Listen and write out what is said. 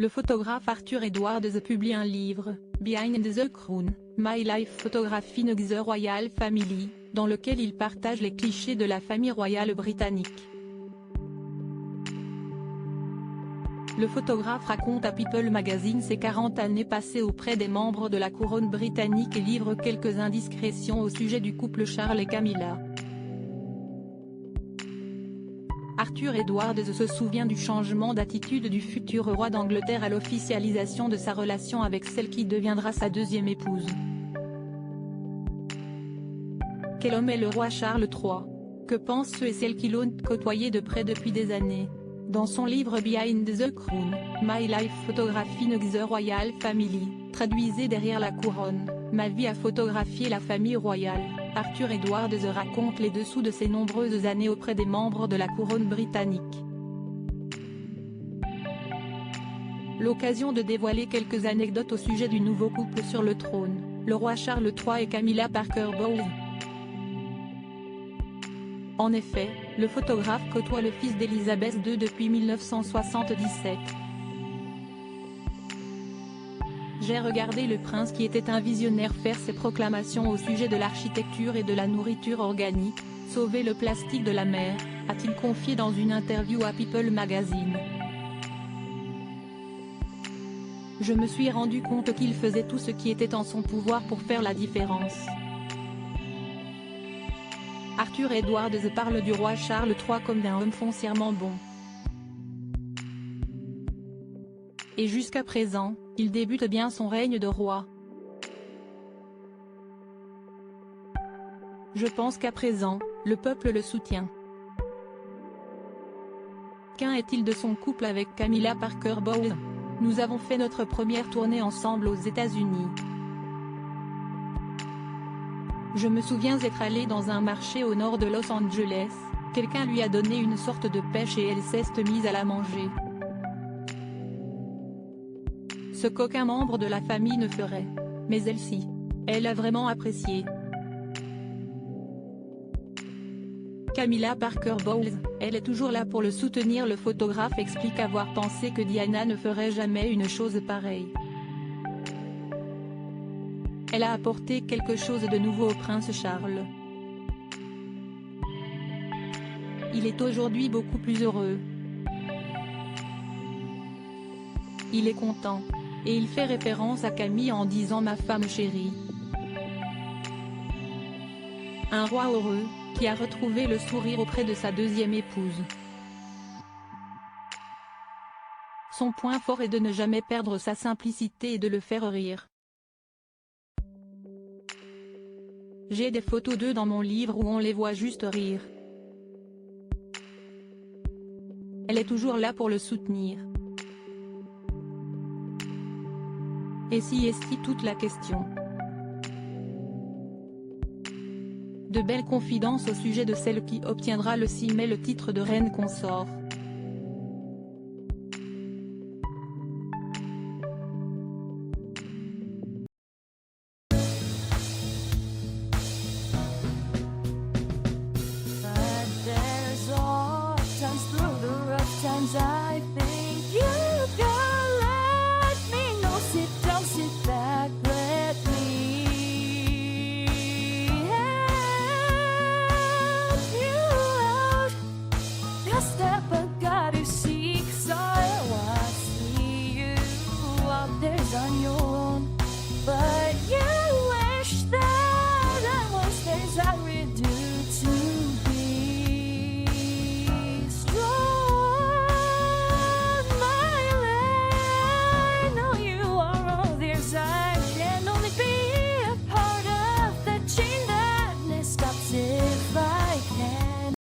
Le photographe Arthur Edwards publie un livre, Behind the Crown, My Life Photography in the Royal Family, dans lequel il partage les clichés de la famille royale britannique. Le photographe raconte à People Magazine ses 40 années passées auprès des membres de la couronne britannique et livre quelques indiscrétions au sujet du couple Charles et Camilla. Arthur Edwards se souvient du changement d'attitude du futur roi d'Angleterre à l'officialisation de sa relation avec celle qui deviendra sa deuxième épouse. Quel homme est le roi Charles III? Que pensent ceux et celles qui l'ont côtoyé de près depuis des années? Dans son livre Behind the Crown, My Life Photography in the Royal Family, traduisez derrière la couronne, ma vie à photographier la famille royale, Arthur Edwards raconte les dessous de ses nombreuses années auprès des membres de la couronne britannique. L'occasion de dévoiler quelques anecdotes au sujet du nouveau couple sur le trône, le roi Charles III et Camilla Parker Bowles. En effet, le photographe côtoie le fils d'Élisabeth II depuis 1977. J'ai regardé le prince qui était un visionnaire faire ses proclamations au sujet de l'architecture et de la nourriture organique, sauver le plastique de la mer, a-t-il confié dans une interview à People Magazine. Je me suis rendu compte qu'il faisait tout ce qui était en son pouvoir pour faire la différence. Arthur Edwards parle du roi Charles III comme d'un homme foncièrement bon. Et jusqu'à présent, il débute bien son règne de roi. Je pense qu'à présent, le peuple le soutient. Qu'en est-il de son couple avec Camilla Parker Bowles? Nous avons fait notre première tournée ensemble aux États-Unis. Je me souviens être allé dans un marché au nord de Los Angeles, quelqu'un lui a donné une sorte de pêche et elle s'est mise à la manger. Ce qu'aucun membre de la famille ne ferait. Mais elle si. Elle a vraiment apprécié. Camilla Parker Bowles, elle est toujours là pour le soutenir. Le photographe explique avoir pensé que Diana ne ferait jamais une chose pareille. Elle a apporté quelque chose de nouveau au prince Charles. Il est aujourd'hui beaucoup plus heureux. Il est content. Et il fait référence à Camille en disant ma femme chérie. Un roi heureux, qui a retrouvé le sourire auprès de sa deuxième épouse. Son point fort est de ne jamais perdre sa simplicité et de le faire rire. J'ai des photos d'eux dans mon livre où on les voit juste rire. Elle est toujours là pour le soutenir. Et si est-ce toute la question. De belles confidences au sujet de celle qui obtiendra le 6 mai le titre de reine consort.